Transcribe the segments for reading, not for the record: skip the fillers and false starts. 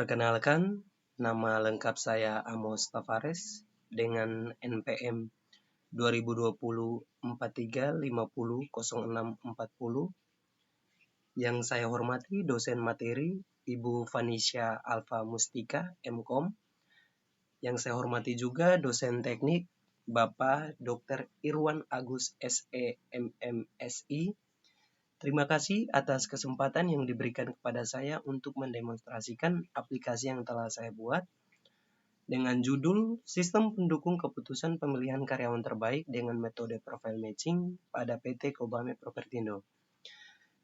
Perkenalkan, nama lengkap saya Amos Tavares dengan NPM 2020 43500640. Yang saya hormati dosen materi Ibu Vanisha Alfa Mustika, MKom. Yang saya hormati juga dosen teknik Bapak Dr. Irwan Agus SE, MMSI. Terima kasih atas kesempatan yang diberikan kepada saya untuk mendemonstrasikan aplikasi yang telah saya buat dengan judul Sistem Pendukung Keputusan Pemilihan Karyawan Terbaik dengan Metode Profile Matching pada PT Kobame Propertindo.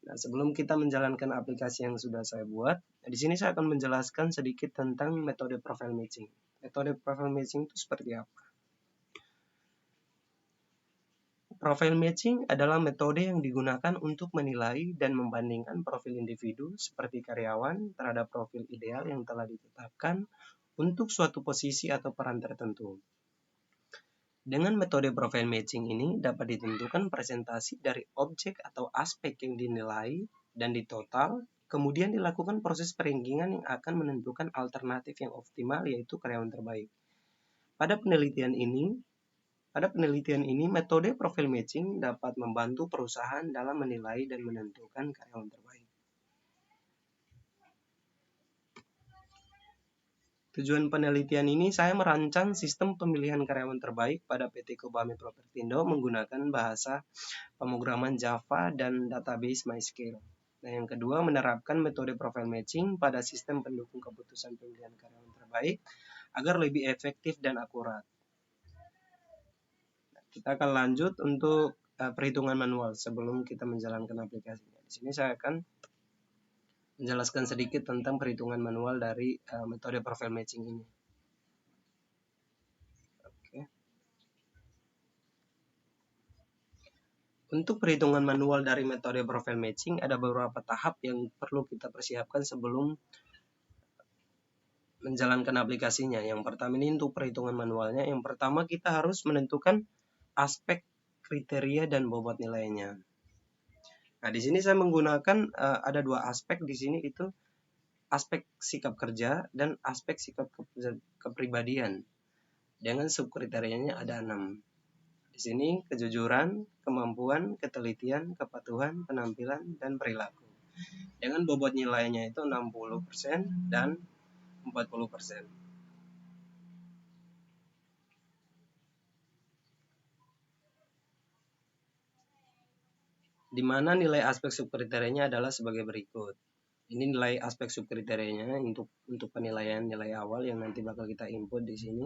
Nah, sebelum kita menjalankan aplikasi yang sudah saya buat, di sini saya akan menjelaskan sedikit tentang metode profile matching. Metode profile matching itu seperti apa? Profile matching adalah metode yang digunakan untuk menilai dan membandingkan profil individu seperti karyawan terhadap profil ideal yang telah ditetapkan untuk suatu posisi atau peran tertentu. Dengan metode profile matching ini dapat ditentukan presentasi dari objek atau aspek yang dinilai dan ditotal, kemudian dilakukan proses perankingan yang akan menentukan alternatif yang optimal yaitu karyawan terbaik. Pada penelitian ini, metode profile matching dapat membantu perusahaan dalam menilai dan menentukan karyawan terbaik. Tujuan penelitian ini, saya merancang sistem pemilihan karyawan terbaik pada PT Kobame Propertindo menggunakan bahasa pemrograman Java dan database MySQL. Nah, yang kedua, menerapkan metode profile matching pada sistem pendukung keputusan pemilihan karyawan terbaik agar lebih efektif dan akurat. Kita akan lanjut untuk perhitungan manual sebelum kita menjalankan aplikasinya. Di sini saya akan menjelaskan sedikit tentang perhitungan manual dari metode profile matching ini. Oke. Untuk perhitungan manual dari metode profile matching ada beberapa tahap yang perlu kita persiapkan sebelum menjalankan aplikasinya. Yang pertama ini untuk perhitungan manualnya. Yang pertama kita harus menentukan aspek, kriteria, dan bobot nilainya. Nah, di sini saya menggunakan ada dua aspek di sini, itu aspek sikap kerja dan aspek sikap kepribadian. Dengan subkriterianya ada 6. Di sini kejujuran, kemampuan, ketelitian, kepatuhan, penampilan, dan perilaku. Dengan bobot nilainya itu 60% dan 40%. Di mana nilai aspek subkriterianya adalah sebagai berikut. Ini nilai aspek subkriterianya untuk penilaian nilai awal yang nanti bakal kita input di sini.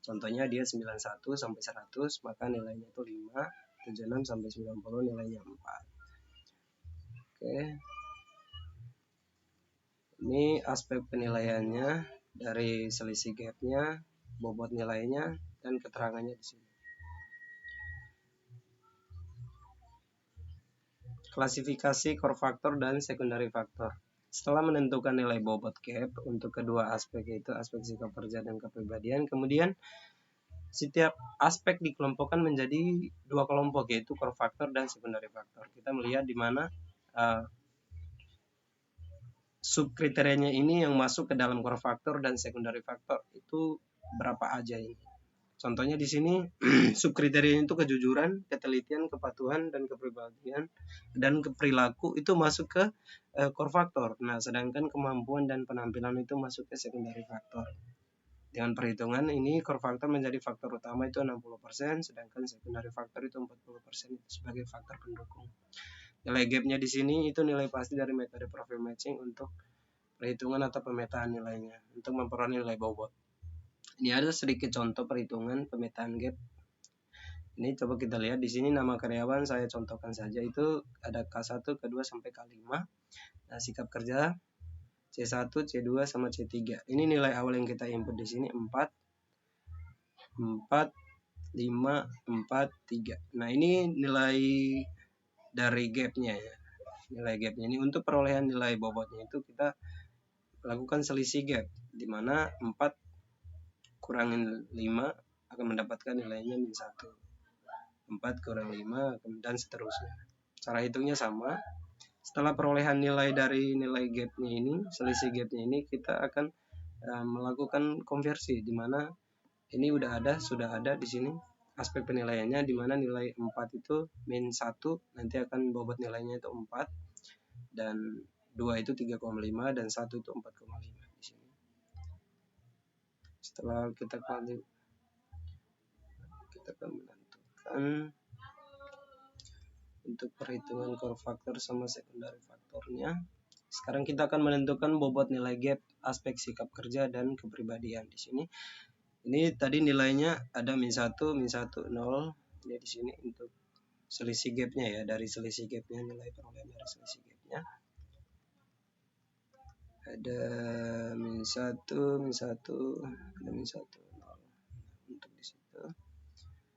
Contohnya dia 91 sampai 100, maka nilainya itu 5, 76 sampai 90 nilainya 4. Oke. Ini aspek penilaiannya dari selisih gapnya, bobot nilainya, dan keterangannya di sini. Klasifikasi core factor dan secondary factor. Setelah menentukan nilai bobot gap untuk kedua aspek, yaitu aspek sikap kerja dan kepribadian, kemudian setiap aspek dikelompokkan menjadi dua kelompok, yaitu core factor dan secondary factor. Kita melihat di mana subkriterianya ini yang masuk ke dalam core factor dan secondary factor itu berapa aja ini. Contohnya di sini subkriterianya itu kejujuran, ketelitian, kepatuhan, dan kepribadian dan perilaku itu masuk ke core factor. Nah, sedangkan kemampuan dan penampilan itu masuk ke secondary factor. Dengan perhitungan ini core factor menjadi faktor utama itu 60%, sedangkan secondary factor itu 40% itu sebagai faktor pendukung. Nilai gapnya di sini itu nilai pasti dari metode profile matching untuk perhitungan atau pemetaan nilainya untuk memperoleh nilai bobot. Ini ada sedikit contoh perhitungan pemetaan gap. Ini coba kita lihat di sini nama karyawan saya contohkan saja, itu ada K1, K2 sampai K5. Nah, sikap kerja C1, C2 sama C3. Ini nilai awal yang kita input di sini 4, 5, 4, 3. Nah, ini nilai dari gapnya ya. Nilai gapnya ini untuk perolehan nilai bobotnya itu kita lakukan selisih gap, di mana 4 kurangin 5 akan mendapatkan nilainya min 1. 4 kurang 5 dan seterusnya. Cara hitungnya sama. Setelah perolehan nilai dari nilai gapnya ini, selisih gapnya ini, kita akan melakukan konversi, di mana ini sudah ada di sini aspek penilaiannya, di mana nilai 4 itu min 1 nanti akan bobot nilainya itu 4, dan 2 itu 3,5, dan 1 itu 4,5 di sini. Setelah kita akan menentukan untuk perhitungan core factor sama secondary faktornya. Sekarang kita akan menentukan bobot nilai gap, aspek sikap kerja, dan kepribadian di sini. Ini tadi nilainya ada min 1, 0. Ini di sini untuk selisih gapnya ya, dari selisih gapnya, nilai perolehan dari selisih gapnya. Ada min 1, ada min 1, 0 untuk di situ.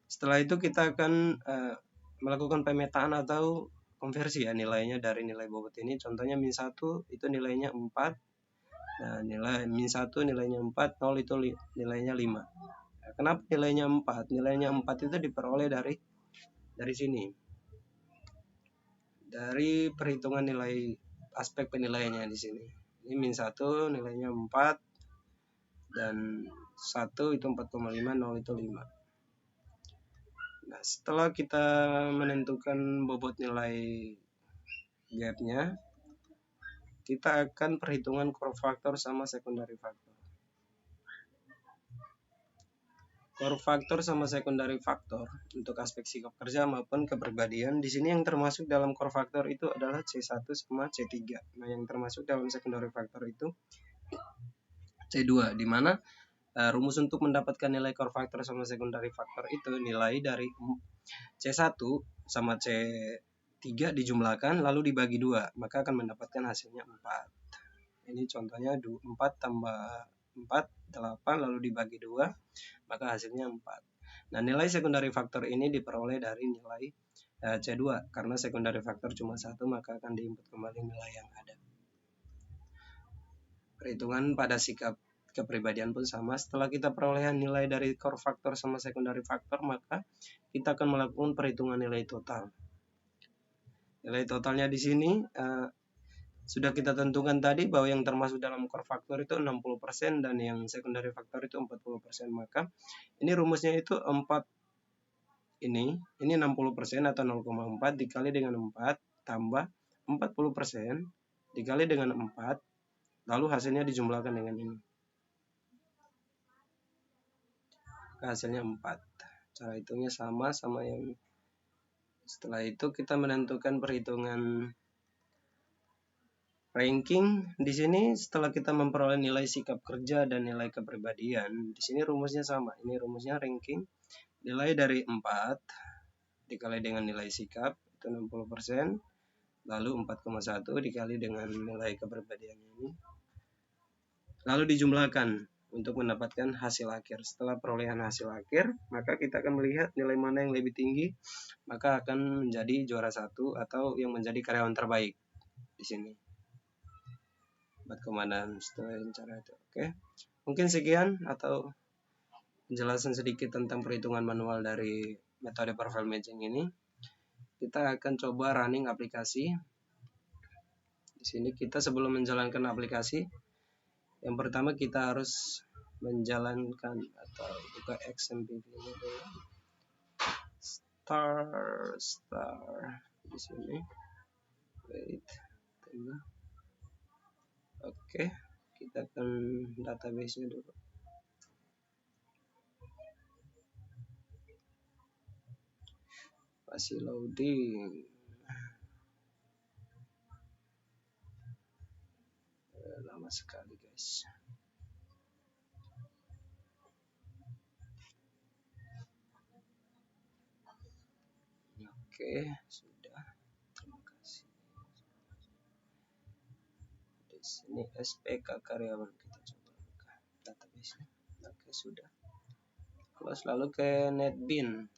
Setelah itu kita akan melakukan pemetaan atau konversi ya nilainya dari nilai bobot ini. Contohnya min 1 itu nilainya 4. Nah, nilai min 1 nilainya 4, 0 itu nilainya 5. Nah, kenapa nilainya 4? Nilainya 4 itu diperoleh dari sini. Dari perhitungan nilai aspek penilaiannya di sini. Ini min 1 nilainya 4, dan 1 itu 4,5, 0 itu 5. Nah, setelah kita menentukan bobot nilai gapnya, kita akan perhitungan core factor sama secondary factor. Core factor sama secondary factor untuk aspek sikap kerja maupun kepribadian. Di sini yang termasuk dalam core factor itu adalah C1 sama C3. Nah, yang termasuk dalam secondary factor itu C2, di mana rumus untuk mendapatkan nilai core factor sama secondary factor itu nilai dari C1 sama C3 dijumlahkan lalu dibagi 2, maka akan mendapatkan hasilnya 4. Ini contohnya 4 tambah 4, 8, lalu dibagi 2, maka hasilnya 4. Nah, nilai secondary factor ini diperoleh dari nilai C2, karena secondary factor cuma 1, maka akan diinput kembali nilai yang ada. Perhitungan pada sikap kepribadian pun sama. Setelah kita perolehan nilai dari core factor sama secondary factor, maka kita akan melakukan perhitungan nilai total. Nilai totalnya di sini sudah kita tentukan tadi bahwa yang termasuk dalam core factor itu 60% dan yang secondary factor itu 40%. Maka ini rumusnya itu 4 ini 60% atau 0,4 dikali dengan 4 tambah 40% dikali dengan 4, lalu hasilnya dijumlahkan dengan ini. Hasilnya 4. Cara hitungnya sama yang setelah itu kita menentukan perhitungan ranking. Di sini setelah kita memperoleh nilai sikap kerja dan nilai kepribadian, di sini rumusnya sama. Ini rumusnya ranking. Nilai dari 4 dikali dengan nilai sikap itu 60%, lalu 4,1 dikali dengan nilai kepribadian ini, lalu dijumlahkan untuk mendapatkan hasil akhir. Setelah perolehan hasil akhir, maka kita akan melihat nilai mana yang lebih tinggi, maka akan menjadi juara 1 atau yang menjadi karyawan terbaik di sini. Buat komandan setelah cara itu. Oke. Mungkin sekian atau penjelasan sedikit tentang perhitungan manual dari metode profile matching ini. Kita akan coba running aplikasi. Di sini kita sebelum menjalankan aplikasi, yang pertama kita harus menjalankan atau buka XMPP ini dulu. Star di sini. Wait, tunggu. Oke, kita akan database-nya dulu. Masih loading. Lama sekali, guys. Oke, sudah. Terima kasih. Di sini SPK karyawan, kita coba buka database-nya. Oke, sudah. Close, lalu ke NetBeans.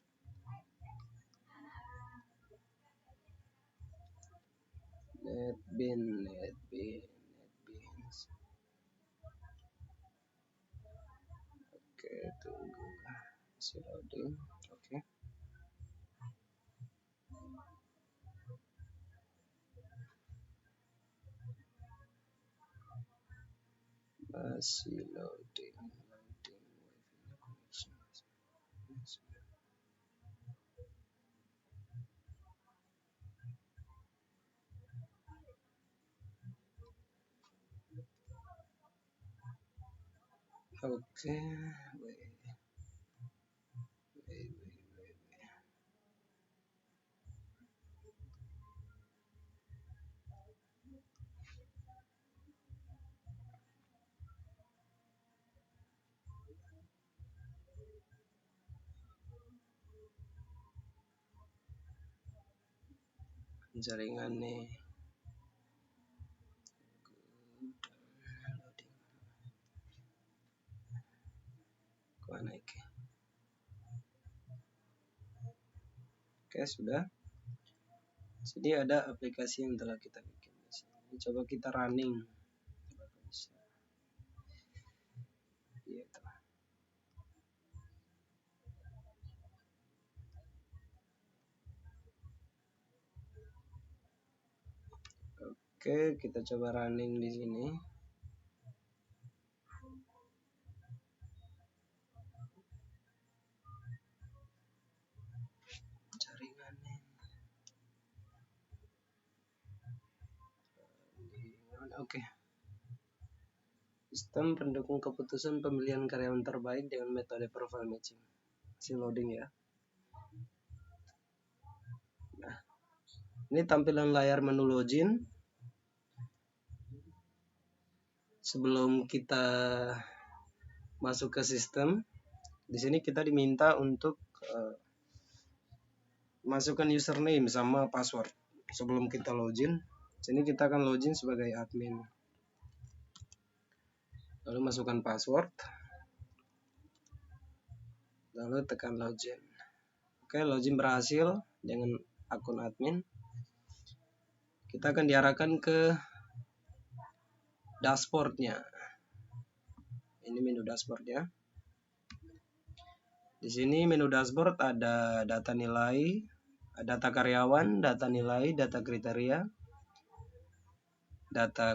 NetBeans. Oke, tunggu. Masih loading. Oke. Masih loading. Oke, jaringan nih. Naik. Oke, sudah. Jadi ada aplikasi yang telah kita bikin di sini. Coba kita running. Gitu. Oke, kita coba running di sini. Jaringannya. Oke. Sistem pendukung keputusan pemilihan karyawan terbaik dengan metode profile matching. Masih loading ya. Nah, ini tampilan layar menu login. Sebelum kita masuk ke sistem, di sini kita diminta untuk masukkan username sama password. Sebelum kita login, sini kita akan login sebagai admin. Lalu masukkan password. Lalu tekan login. Oke, login berhasil dengan akun admin. Kita akan diarahkan ke dashboardnya. Ini menu dashboardnya. Di sini menu dashboard ada data nilai, data karyawan, data nilai, data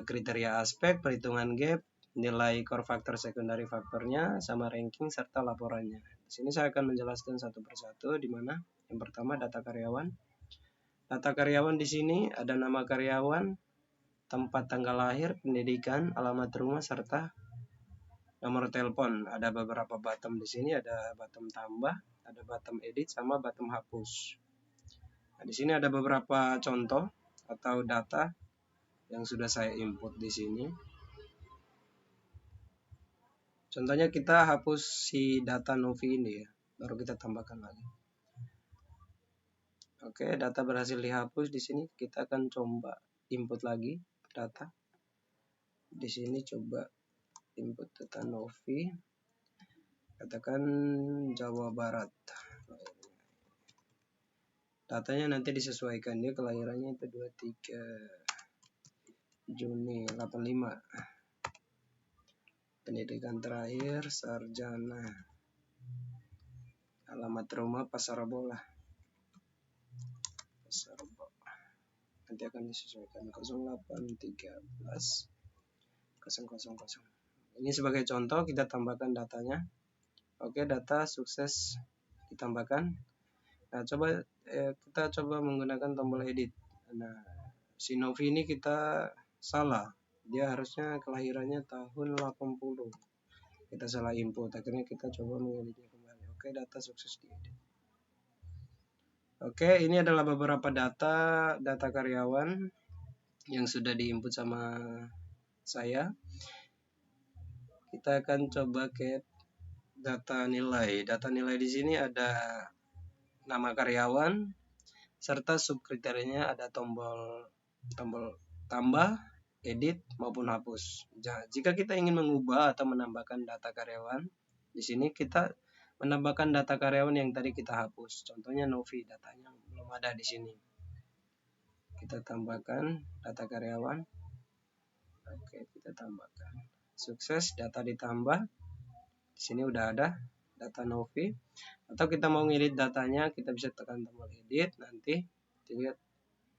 kriteria aspek, perhitungan gap, nilai core factor, secondary faktornya, sama ranking serta laporannya. Di sini saya akan menjelaskan satu persatu, di mana yang pertama data karyawan. Data karyawan di sini ada nama karyawan, tempat tanggal lahir, pendidikan, alamat rumah serta nomor telepon. Ada beberapa button di sini, ada button tambah, ada button edit sama button hapus. Nah, di sini ada beberapa contoh atau data yang sudah saya input di sini. Contohnya kita hapus si data Novi ini ya, baru kita tambahkan lagi. Oke, data berhasil dihapus. Di sini kita akan coba input lagi data. Di sini coba input data Novi. Katakan Jawa Barat. Datanya nanti disesuaikan, dia kelahirannya itu 23 Juni 85. Pendidikan terakhir sarjana. Alamat rumah Pasar Bola. Nanti akan disesuaikan 0813 000. Ini sebagai contoh, kita tambahkan datanya. Oke, data sukses ditambahkan. Nah, kita coba menggunakan tombol edit. Nah, si Novi ini kita salah. Dia harusnya kelahirannya tahun 80. Kita salah input. Akhirnya kita coba mengeditnya kembali. Oke, data sukses diedit. Oke, ini adalah beberapa data karyawan yang sudah diinput sama saya. Kita akan coba ke data nilai. Data nilai di sini ada nama karyawan serta subkriterianya, ada tombol tambah, edit maupun hapus. Nah, jika kita ingin mengubah atau menambahkan data karyawan, di sini kita menambahkan data karyawan yang tadi kita hapus. Contohnya Novi, datanya belum ada di sini. Kita tambahkan data karyawan. Oke, kita tambahkan. Sukses, data ditambah. Di sini udah ada data Novi. Atau kita mau ngedit datanya, kita bisa tekan tombol edit. Nanti tinggal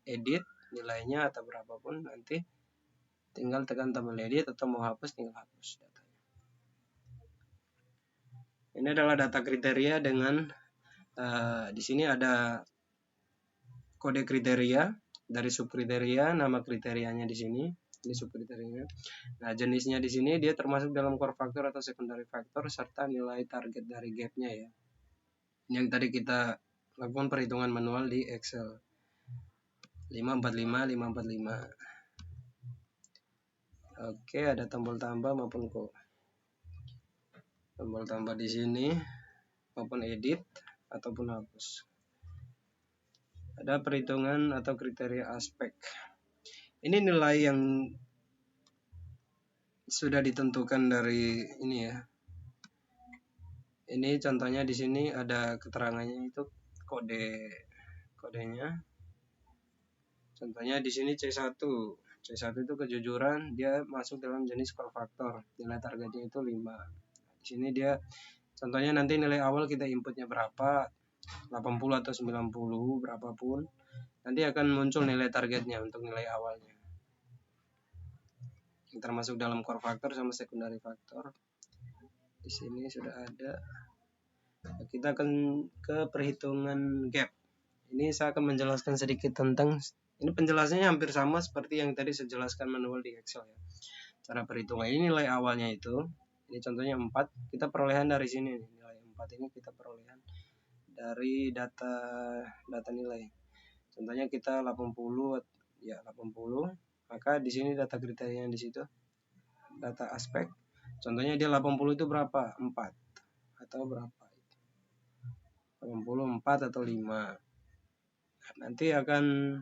edit nilainya atau berapapun, nanti tinggal tekan tombol edit, atau mau hapus tinggal hapus datanya. Ini adalah data kriteria dengan di sini ada kode kriteria dari subkriteria, nama kriterianya di sini. Ini subkriterianya. Nah, jenisnya di sini dia termasuk dalam core factor atau secondary factor serta nilai target dari gapnya ya. Yang tadi kita lakukan perhitungan manual di Excel. 545, 545. Oke, ada tombol tambah maupun tombol tambah di sini maupun edit ataupun hapus. Ada perhitungan atau kriteria aspek. Ini nilai yang sudah ditentukan dari ini ya. Ini contohnya di sini ada keterangannya itu kodenya. Contohnya di sini C1. C1 itu kejujuran, dia masuk dalam jenis core factor. Nilai targetnya itu 5. Di sini dia contohnya nanti nilai awal kita inputnya berapa, 80 atau 90 berapapun. Nanti akan muncul nilai targetnya untuk nilai awalnya. Yang termasuk dalam core factor sama secondary factor. Di sini sudah ada. Kita akan ke perhitungan gap. Ini saya akan menjelaskan sedikit tentang ini penjelasannya hampir sama seperti yang tadi saya jelaskan manual di Excel ya. Cara perhitungan ini nilai awalnya itu, ini contohnya 4, kita perolehan dari sini nih. Nilai 4 ini kita perolehan dari data nilai. Contohnya kita 80 ya 80, maka di sini data kriterianya di situ. Data aspek. Contohnya dia 80 itu berapa? 4 atau berapa? 84 atau 5. Nanti akan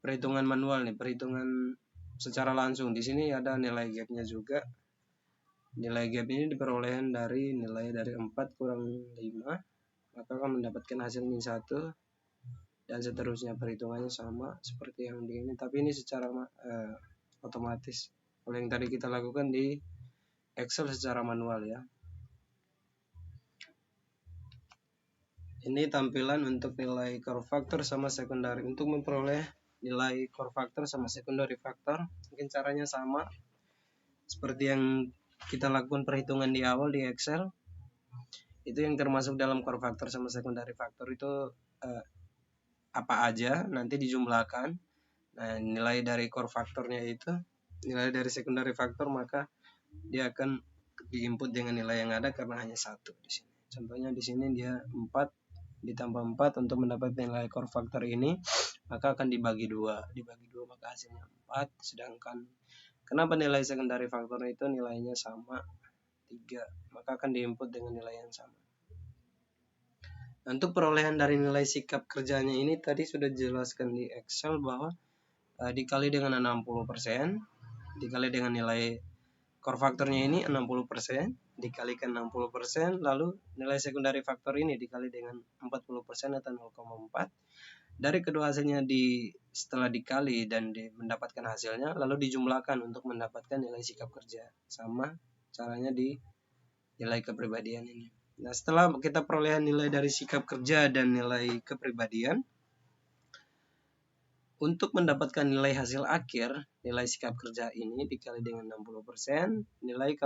perhitungan manual nih, perhitungan secara langsung. Di sini ada nilai gapnya juga. Nilai gap ini diperoleh dari nilai dari 4 kurang 5, maka akan mendapatkan hasil min 1 dan seterusnya. Perhitungannya sama seperti yang di ini, tapi ini secara otomatis. Kalau yang tadi kita lakukan di Excel secara manual ya. Ini tampilan untuk nilai core factor sama secondary. Untuk memperoleh nilai core factor sama secondary factor, mungkin caranya sama seperti yang kita lakukan perhitungan di awal di Excel. Itu yang termasuk dalam core factor sama secondary factor itu apa aja nanti dijumlahkan. Nah, nilai dari core factornya itu, nilai dari secondary factor, maka dia akan diinput dengan nilai yang ada karena hanya satu di sini. Contohnya di sini dia 4 ditambah 4 untuk mendapat nilai core factor ini, maka akan dibagi 2 maka hasilnya 4. Sedangkan kenapa nilai secondary factor itu nilainya sama 3, maka akan diinput dengan nilai yang sama. Untuk perolehan dari nilai sikap kerjanya ini tadi sudah dijelaskan di Excel bahwa dikali dengan 60%, dikali dengan nilai core factornya ini 60%, dikalikan 60%, lalu nilai secondary factor ini dikali dengan 40% atau 0,4. Dari kedua hasilnya setelah dikali dan mendapatkan hasilnya, lalu dijumlahkan untuk mendapatkan nilai sikap kerja. Sama caranya di nilai kepribadian ini. Nah, setelah kita perolehan nilai dari sikap kerja dan nilai kepribadian, untuk mendapatkan nilai hasil akhir, nilai sikap kerja ini dikali dengan 60%, nilai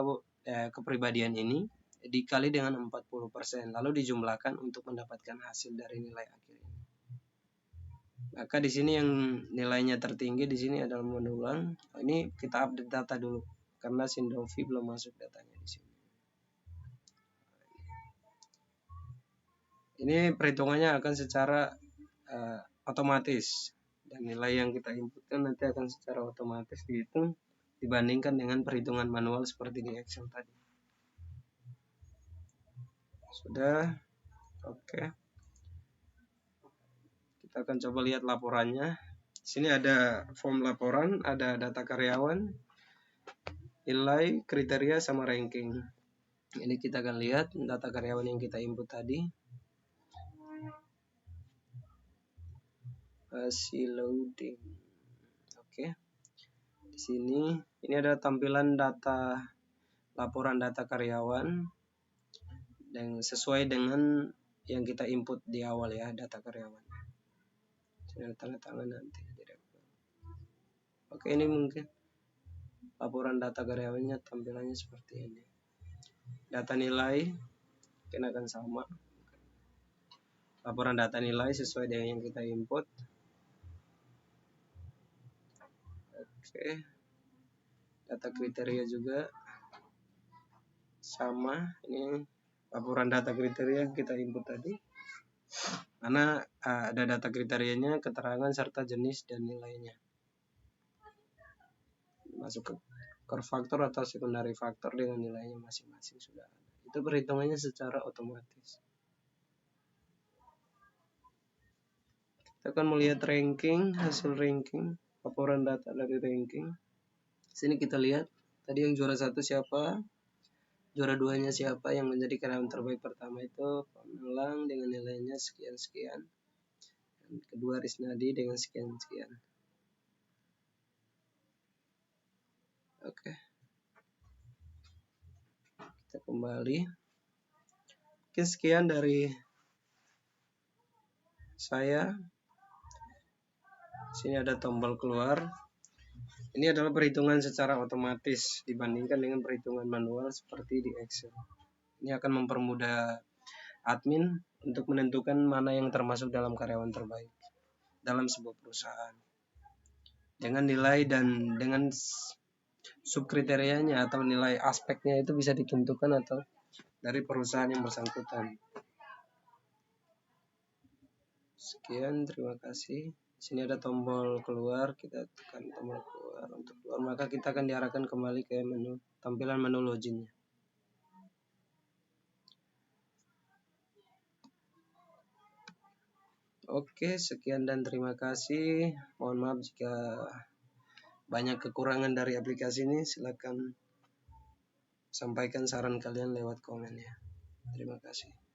kepribadian ini dikali dengan 40%, lalu dijumlahkan untuk mendapatkan hasil dari nilai akhir ini. Maka di sini yang nilainya tertinggi di sini adalah modulan. Ini kita update data dulu karena Sindovi belum masuk datanya di sini. Ini perhitungannya akan secara otomatis. Dan nilai yang kita inputkan nanti akan secara otomatis dihitung dibandingkan dengan perhitungan manual seperti di Excel tadi. Sudah? Oke. Kita akan coba lihat laporannya. Di sini ada form laporan, ada data karyawan, nilai, kriteria, sama ranking. Ini kita akan lihat data karyawan yang kita input tadi. Hasil loading. Oke. Di sini ini ada tampilan data laporan data karyawan dan sesuai dengan yang kita input di awal ya, data karyawan. Sudah tanda tangan nanti. Oke, ini mungkin laporan data karyawannya tampilannya seperti ini. Data nilai mungkin akan sama. Laporan data nilai sesuai dengan yang kita input. Oke. Data kriteria juga sama. Ini laporan data kriteria yang kita input tadi. Karena ada data kriterianya, keterangan serta jenis dan nilainya. Masuk ke core factor atau secondary factor dengan nilainya masing-masing sudah ada. Itu perhitungannya secara otomatis. Kita akan melihat ranking, hasil ranking, laporan data dari ranking. Sini kita lihat tadi yang juara 1 siapa, juara 2-nya siapa, yang menjadi karyawan terbaik pertama itu Pamalang dengan nilainya sekian-sekian. Dan kedua Risnadi dengan sekian-sekian. Oke. Kita kembali. Oke, sekian dari saya. Sini ada tombol keluar. Ini adalah perhitungan secara otomatis dibandingkan dengan perhitungan manual seperti di Excel. Ini akan mempermudah admin untuk menentukan mana yang termasuk dalam karyawan terbaik dalam sebuah perusahaan. Dengan nilai dan dengan subkriterianya atau nilai aspeknya itu bisa ditentukan atau dari perusahaan yang bersangkutan. Sekian, terima kasih. Sini ada tombol keluar, kita tekan tombol keluar untuk keluar, maka kita akan diarahkan kembali ke menu tampilan menu loginnya. Oke, sekian dan terima kasih. Mohon maaf jika banyak kekurangan dari aplikasi ini. Silakan sampaikan saran kalian lewat komen ya. Terima kasih.